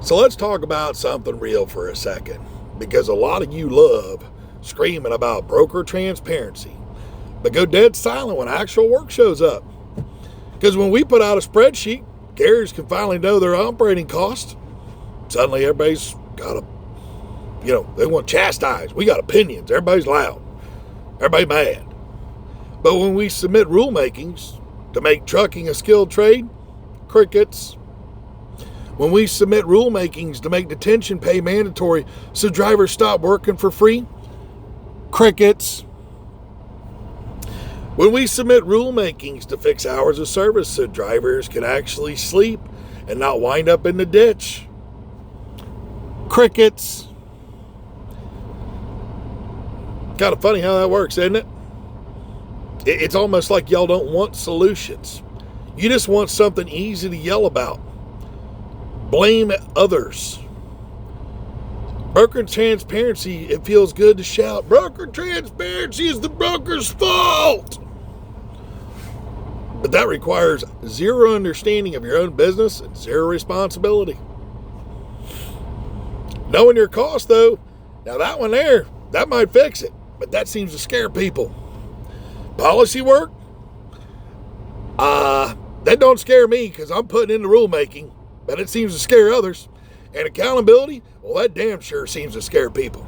So let's talk about something real for a second, because a lot of you love screaming about broker transparency, but go dead silent when actual work shows up. Because when we put out a spreadsheet, carriers can finally know their operating costs. Suddenly everybody's got they want chastised. We got opinions. Everybody's loud. Everybody mad. But when we submit rulemakings to make trucking a skilled trade, crickets. When we submit rulemakings to make detention pay mandatory so drivers stop working for free, crickets. When we submit rulemakings to fix hours of service so drivers can actually sleep and not wind up in the ditch, crickets. Kind of funny how that works, isn't it? It's almost like y'all don't want solutions. You just want something easy to yell about. Blame others. Broker transparency, it feels good to shout, broker transparency is the broker's fault. But that requires zero understanding of your own business and zero responsibility. Knowing your cost, though, now that one there, that might fix it, but that seems to scare people. Policy work? That don't scare me because I'm putting in the rulemaking, but it seems to scare others. And accountability? Well, that damn sure seems to scare people.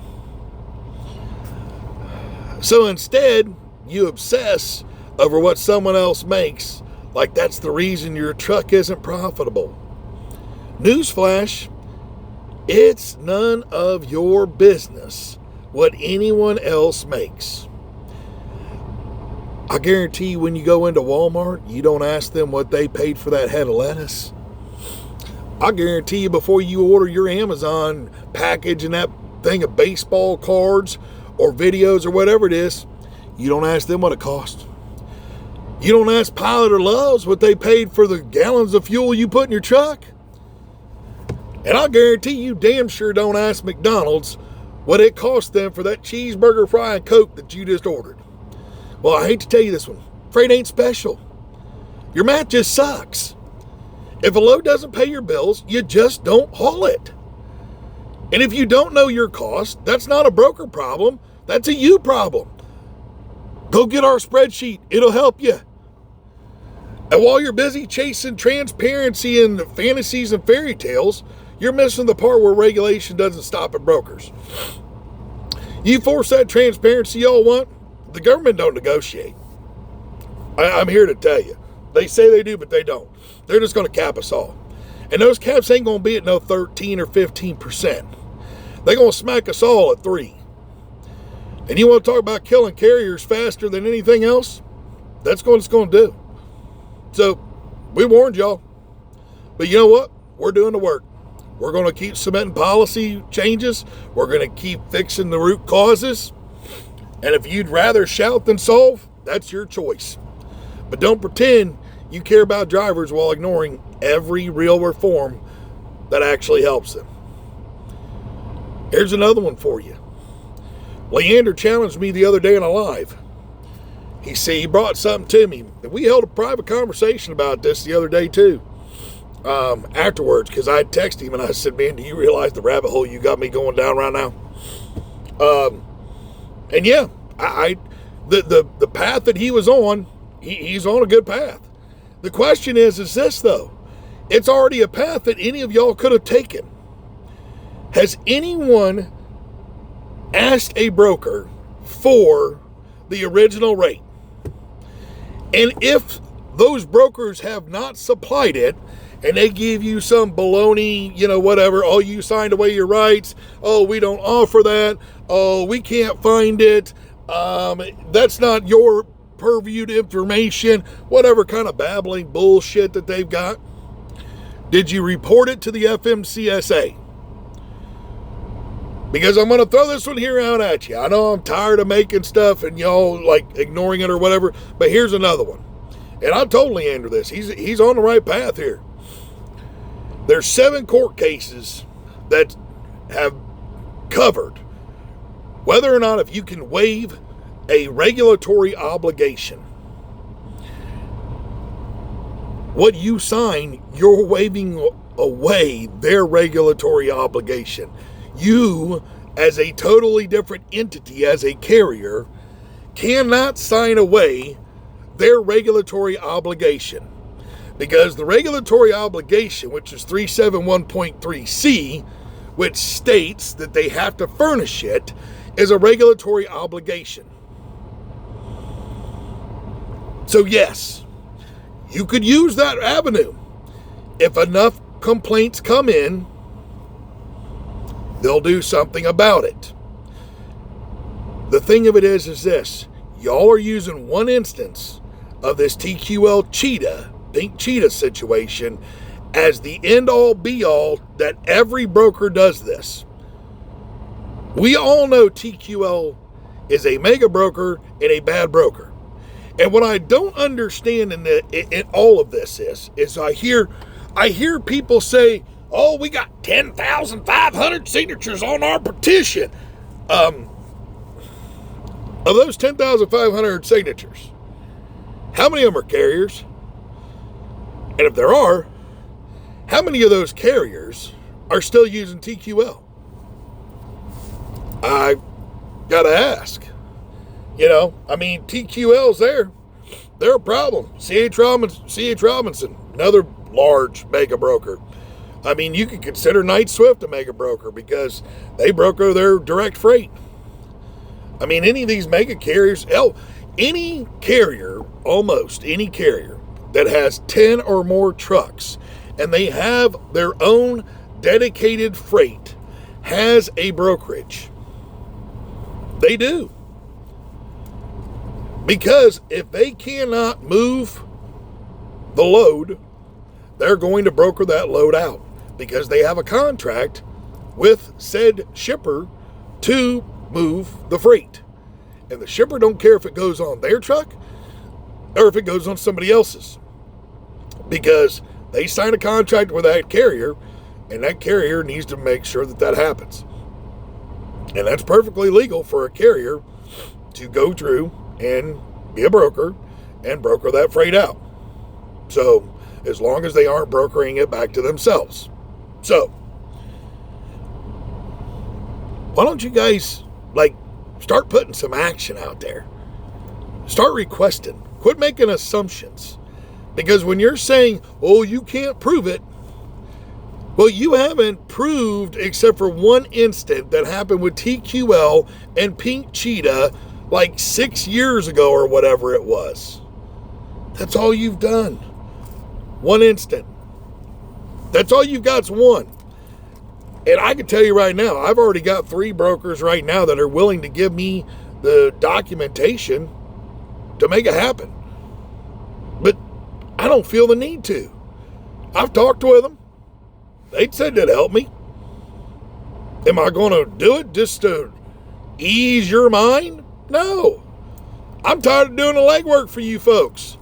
So instead, you obsess over what someone else makes, like that's the reason your truck isn't profitable. Newsflash, it's none of your business what anyone else makes. I guarantee you when you go into Walmart, you don't ask them what they paid for that head of lettuce. I guarantee you before you order your Amazon package and that thing of baseball cards or videos or whatever it is, you don't ask them what it cost. You don't ask Pilot or Love's what they paid for the gallons of fuel you put in your truck. And I guarantee you damn sure don't ask McDonald's what it cost them for that cheeseburger, fry, and Coke that you just ordered. Well, I hate to tell you this one. Freight ain't special. Your math just sucks. If a load doesn't pay your bills, you just don't haul it. And if you don't know your cost, that's not a broker problem. That's a you problem. Go get our spreadsheet. It'll help you. And while you're busy chasing transparency and fantasies and fairy tales, you're missing the part where regulation doesn't stop at brokers. You force that transparency y'all want, the government don't negotiate. I'm here to tell you. They say they do, but they don't. They're just going to cap us all. And those caps ain't going to be at no 13 or 15%. They're going to smack us all at 3. And you want to talk about killing carriers faster than anything else? That's what it's going to do. So, we warned y'all. But you know what? We're doing the work. We're going to keep submitting policy changes. We're going to keep fixing the root causes. And if you'd rather shout than solve, that's your choice. But don't pretend you care about drivers while ignoring every real reform that actually helps them. Here's another one for you. Leander challenged me the other day in a live. He said he brought something to me. And we held a private conversation about this the other day too. Afterwards, because I texted him and I said, man, do you realize the rabbit hole you got me going down right now? And yeah, the path that he was on, he's on a good path. The question is this though? It's already a path that any of y'all could have taken. Has anyone asked a broker for the original rate? And if those brokers have not supplied it, and they give you some baloney, whatever, oh, you signed away your rights, oh, we don't offer that, oh, we can't find it, that's not your purviewed information, whatever kind of babbling bullshit that they've got. Did you report it to the FMCSA? Because I'm going to throw this one here out at you. I know I'm tired of making stuff and y'all ignoring it or whatever, but here's another one. And I told Leander this. He's on the right path here. There's 7 court cases that have covered whether or not if you can waive a regulatory obligation. what you sign, you're waiving away their regulatory obligation. You, as a totally different entity, as a carrier, cannot sign away their regulatory obligation, because the regulatory obligation, which is 371.3C, which states that they have to furnish it, is a regulatory obligation. So yes, you could use that avenue. If enough complaints come in, they'll do something about it. The thing of it is this: y'all are using one instance of this TQL cheetah, pink cheetah situation, as the end-all be-all that every broker does this. We all know TQL is a mega broker and a bad broker. And what I don't understand in all of this is I hear people say, oh, we got 10,500 signatures on our petition. Of those 10,500 signatures, how many of them are carriers? And if there are, how many of those carriers are still using TQL? I gotta ask. TQL's there. They're a problem. C.H. Robinson, another large mega broker. You could consider Knight Swift a mega broker because they broker their direct freight. Any of these mega carriers, almost any carrier that has 10 or more trucks and they have their own dedicated freight has a brokerage. They do. Because if they cannot move the load, they're going to broker that load out because they have a contract with said shipper to move the freight. And the shipper don't care if it goes on their truck or if it goes on somebody else's, because they sign a contract with that carrier, and that carrier needs to make sure that happens. And that's perfectly legal for a carrier to go through and be a broker and broker that freight out. So, as long as they aren't brokering it back to themselves. So, why don't you guys, start putting some action out there? Start requesting. Quit making assumptions. Because when you're saying, oh, you can't prove it, well, you haven't proved, except for one instant that happened with TQL and Pink Cheetah 6 years ago or whatever it was. That's all you've done. One instant. That's all you've got's one. And I can tell you right now, I've already got 3 brokers right now that are willing to give me the documentation to make it happen. But I don't feel the need to. I've talked with them. They said they'd help me. Am I going to do it just to ease your mind? No. I'm tired of doing the legwork for you folks.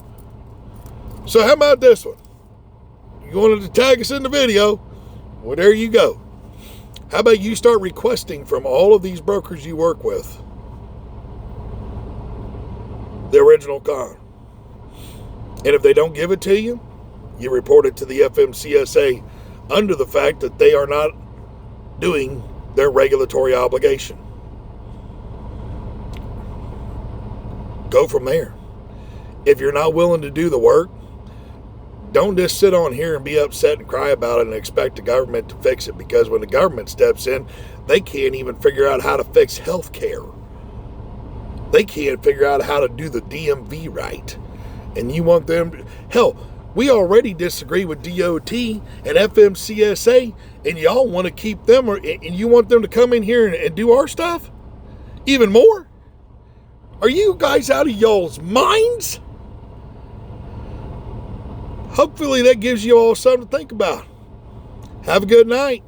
So how about this one? You wanted to tag us in the video? Well, there you go. How about you start requesting from all of these brokers you work with the original con? And if they don't give it to you, you report it to the FMCSA under the fact that they are not doing their regulatory obligation. Go from there. If you're not willing to do the work, don't just sit on here and be upset and cry about it and expect the government to fix it, because when the government steps in, they can't even figure out how to fix health care. They can't figure out how to do the DMV right. And you want them to, hell, we already disagree with DOT and FMCSA, and y'all want to keep them, and you want them to come in here and do our stuff even more? Are you guys out of y'all's minds? Hopefully that gives you all something to think about. Have a good night.